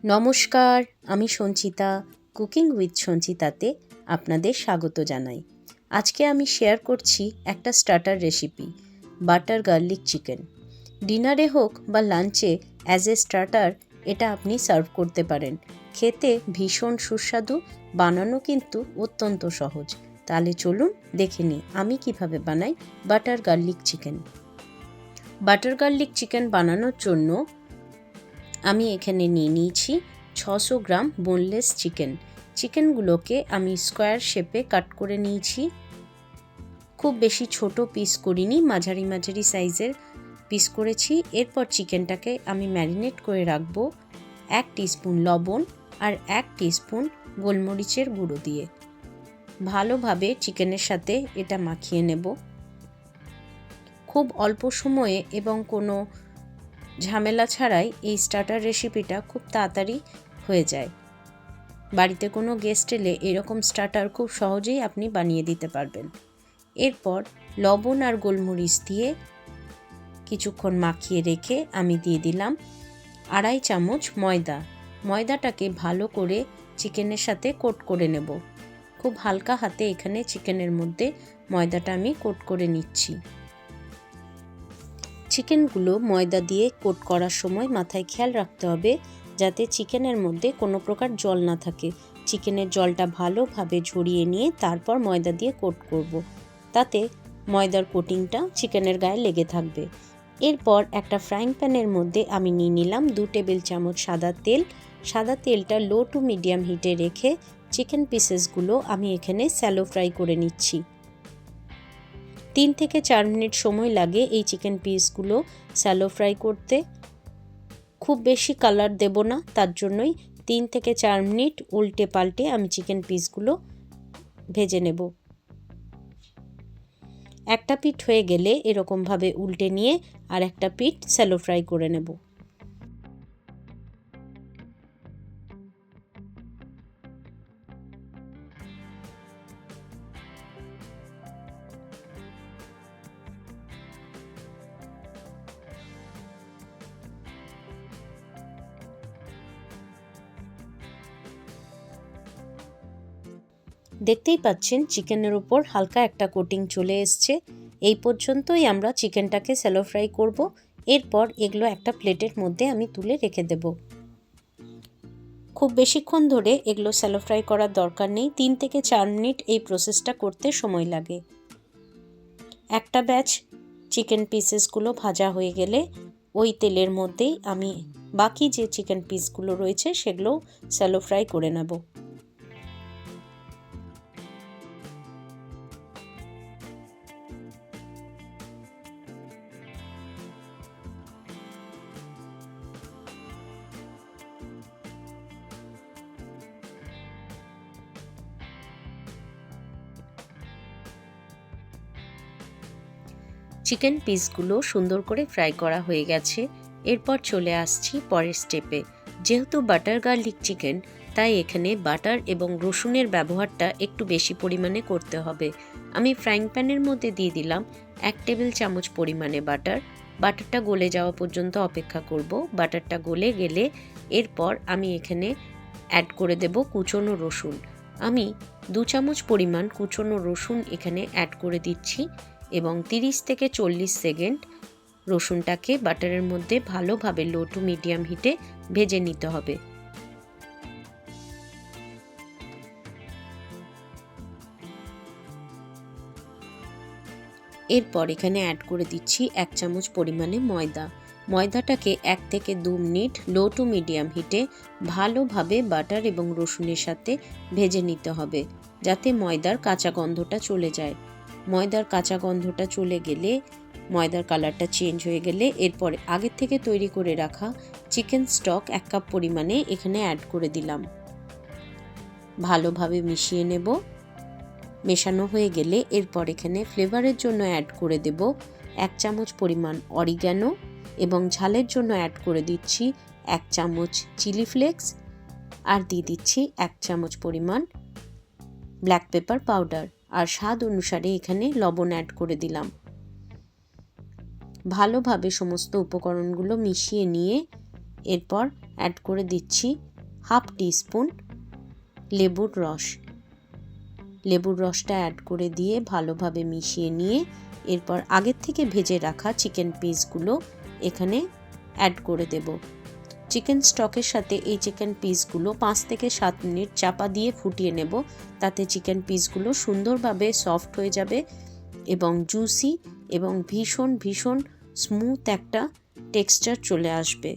নমস্কার, আমি Sanchita. Cooking with সঞ্চিতাতে আপনাদের স্বাগত জানাই। আজকে আমি শেয়ার করছি একটা starter recipe, butter garlic chicken. ডিনারে হোক বা লাঞ্চে অ্যাজ এ স্টার্টার এটা আপনি সার্ভ করতে পারেন। খেতে ভীষণ সুস্বাদু, বানানো কিন্তু অত্যন্ত সহজ। তাহলে চলুন দেখে নিই আমি কিভাবে বানাই butter garlic chicken. Butter garlic chicken বানানোর জন্য আমি এখানে নিয়ে নিয়েছি 600 গ্রাম বোনলেস চিকেন। চিকেনগুলোকে আমি স্কোয়ার শেপে কাট করে নিয়েছি। খুব বেশি ছোট পিস করিনি, মাঝারি মাঝারি সাইজের পিস করেছি। এরপর চিকেনটাকে আমি ম্যারিনেট করে রাখবো 1 টিস্পুন লবণ আর 1 টিস্পুন গোলমরিচের গুঁড়ো দিয়ে। ভালোভাবে চিকেনের সাথে এটা মাখিয়ে নেব। খুব অল্প সময়ে এবং কোনো ঝামেলা ছাড়াই এই স্টার্টার রেসিপিটা খুব তাড়াতাড়ি হয়ে যায়। বাড়িতে কোনো গেস্ট এলে এরকম স্টার্টার খুব সহজেই আপনি বানিয়ে দিতে পারবেন। এরপর লবণ আর গোলমরিচ দিয়ে কিছুক্ষণ মাখিয়ে রেখে আমি দিয়ে দিলাম 2.5 চামচ ময়দা। ময়দাটাকে ভালো করে চিকেনের সাথে কোট করে নেব। খুব হালকা হাতে এখানে চিকেনের মধ্যে ময়দাটা আমি কোট করে নিচ্ছি। চিকেনগুলো ময়দা দিয়ে কোট করার সময় মাথায় খেয়াল রাখতে হবে যাতে চিকেনের মধ্যে কোনো প্রকার জল না থাকে। চিকেনের জলটা ভালোভাবে ঝরিয়ে নিয়ে তারপর ময়দা দিয়ে কোট করব। তাতে ময়দার কোটিংটা চিকেনের গায়ে লেগে থাকবে। এরপর একটা ফ্রাইং প্যানের মধ্যে আমি নিয়ে নিলাম 2 টেবিল চামচ সাদা তেল। সাদা তেলটা লো টু মিডিয়াম হিটে রেখে চিকেন পিসেসগুলো আমি এখানে স্যালো ফ্রাই করে নিচ্ছি। 3 থেকে 4 মিনিট সময় লাগে এই চিকেন পিসগুলো স্যালো ফ্রাই করতে। খুব বেশি কালার দেব না, তার জন্যই 3 থেকে 4 মিনিট উল্টে পাল্টে আমি চিকেন পিসগুলো ভেজে নেব। একটা পিঠ হয়ে গেলে এরকমভাবে উল্টে নিয়ে আর একটা পিঠ স্যালো ফ্রাই করে নেব। দেখতেই পাচ্ছেন চিকেনের উপর হালকা একটা কোটিং চলে এসছে। এই পর্যন্তই আমরা চিকেনটাকে স্যালো ফ্রাই করব। এরপর এগুলো একটা প্লেটের মধ্যে আমি তুলে রেখে দেব। খুব বেশিক্ষণ ধরে এগুলো স্যালো ফ্রাই করার দরকার নেই, 3 থেকে 4 মিনিট এই প্রসেসটা করতে সময় লাগে। একটা ব্যাচ চিকেন পিসেসগুলো ভাজা হয়ে গেলে ওই তেলের মধ্যেই আমি বাকি যে চিকেন পিসগুলো রয়েছে সেগুলো স্যালো ফ্রাই করে নেব। চিকেন পিসগুলো সুন্দর করে ফ্রাই করা হয়ে গেছে। এরপর চলে আসছি পরের স্টেপে। যেহেতু বাটার গার্লিক চিকেন, তাই এখানে বাটার এবং রসুনের ব্যবহারটা একটু বেশি পরিমাণে করতে হবে। আমি ফ্রাইং প্যানের মধ্যে দিয়ে দিলাম 1 টেবিল চামচ পরিমাণে বাটার। বাটারটা গলে যাওয়া পর্যন্ত অপেক্ষা করব। বাটারটা গলে গেলে এরপর আমি এখানে অ্যাড করে দেব কুচনো রসুন। আমি 2 চামচ পরিমাণ কুচনো রসুন এখানে অ্যাড করে দিচ্ছি এবং 30 থেকে 40 সেকেন্ড রসুনটাকে বাটারের মধ্যে ভালোভাবে লো টু মিডিয়াম হিটে ভেজে নিতে হবে। এরপর এখানে অ্যাড করে দিচ্ছি 1 চামচ পরিমাণে ময়দা। ময়দাটাকে 1 থেকে 2 মিনিট লো টু মিডিয়াম হিটে ভালোভাবে বাটার এবং রসুনের সাথে ভেজে নিতে হবে যাতে ময়দার কাঁচা গন্ধটা চলে যায়। ময়দার কাঁচা গন্ধটা চলে গেলে, ময়দার কালারটা চেঞ্জ হয়ে গেলে এরপর আগের থেকে তৈরি করে রাখা চিকেন স্টক 1 কাপ পরিমাণে এখানে অ্যাড করে দিলাম। ভালোভাবে মিশিয়ে নেব। মেশানো হয়ে গেলে এরপর এখানে ফ্লেভারের জন্য অ্যাড করে দেব 1 চামচ পরিমাণ অরিগ্যানো এবং ঝালের জন্য অ্যাড করে দিচ্ছি 1 চামচ চিলি ফ্লেক্স আর দিয়ে দিচ্ছি 1 চামচ পরিমাণ ব্ল্যাক পেপার পাউডার আর স্বাদ অনুসারে এখানে লবণ অ্যাড করে দিলাম। ভালোভাবে সমস্ত উপকরণগুলো মিশিয়ে নিয়ে এরপর অ্যাড করে দিচ্ছি হাফ টিস্পুন লেবুর রস। লেবুর রসটা অ্যাড করে দিয়ে ভালোভাবে মিশিয়ে নিয়ে এরপর আগের থেকে ভেজে রাখা চিকেন পিসগুলো এখানে অ্যাড করে দেব। চিকেন স্টকের সাথে এই চিকেন পিসগুলো 5 থেকে 7 মিনিট চাপা দিয়ে ফুটিয়ে নেব। তাতে চিকেন পিসগুলো সুন্দরভাবে সফট হয়ে যাবে এবং জুসি এবং ভীষণ ভীষণ স্মুথ একটা টেক্সচার চলে আসবে।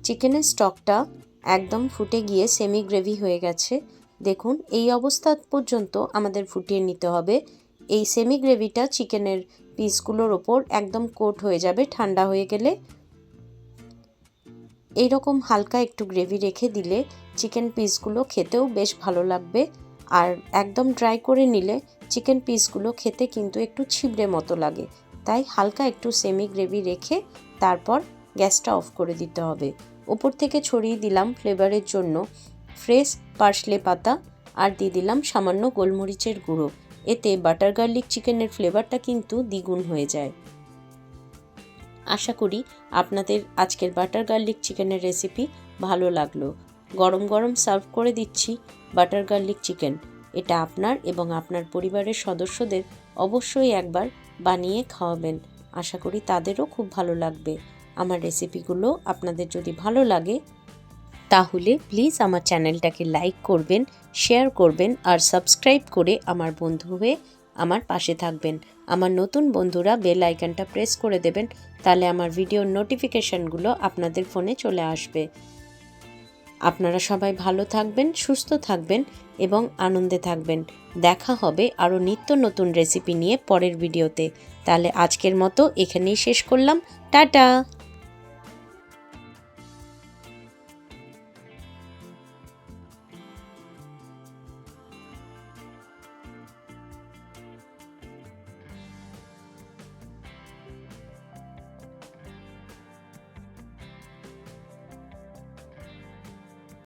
চিকেনের স্টকটা একদম ফুটে গিয়ে সেমি গ্রেভি হয়ে গেছে। দেখুন এই অবস্থা পর্যন্ত আমাদের ফুটিয়ে নিতে হবে। এই সেমি গ্রেভিটা চিকেনের পিসগুলোর ওপর একদম কোট হয়ে যাবে ঠান্ডা হয়ে গেলে। এইরকম হালকা একটু গ্রেভি রেখে দিলে চিকেন পিসগুলো খেতেও বেশ ভালো লাগবে। আর একদম ড্রাই করে নিলে চিকেন পিসগুলো খেতে কিন্তু একটু ছিবড়ে মতো লাগে। তাই হালকা একটু সেমি গ্রেভি রেখে তারপর গ্যাসটা অফ করে দিতে হবে। ওপর থেকে ছড়িয়ে দিলাম ফ্লেভারের জন্য ফ্রেশ পার্সলে পাতা আর দিয়ে দিলাম সামান্য গোলমরিচের গুঁড়ো। এতে বাটার গার্লিক চিকেনের ফ্লেভারটা কিন্তু দ্বিগুণ হয়ে যায়। আশা করি আপনাদের আজকের বাটার গার্লিক চিকেনের রেসিপি ভালো লাগলো। গরম গরম সার্ভ করে দিচ্ছি বাটার গার্লিক চিকেন। এটা আপনার এবং আপনার পরিবারের সদস্যদের অবশ্যই একবার বানিয়ে খাওয়াবেন। আশা করি তাদেরও খুব ভালো লাগবে। আমার রেসিপিগুলো আপনাদের যদি ভালো লাগে তাহলে প্লিজ আমার চ্যানেলটাকে লাইক করবেন, শেয়ার করবেন আর সাবস্ক্রাইব করে আমার বন্ধু হয়ে আমার পাশে থাকবেন। আমার নতুন বন্ধুরা বেল আইকনটা প্রেস করে দেবেন, তাহলে আমার ভিডিওর নোটিফিকেশানগুলো আপনাদের ফোনে চলে আসবে। আপনারা সবাই ভালো থাকবেন, সুস্থ থাকবেন এবং আনন্দে থাকবেন। দেখা হবে আরও নিত্য নতুন রেসিপি নিয়ে পরের ভিডিওতে। তাহলে আজকের মতো এখানেই শেষ করলাম। টাটা।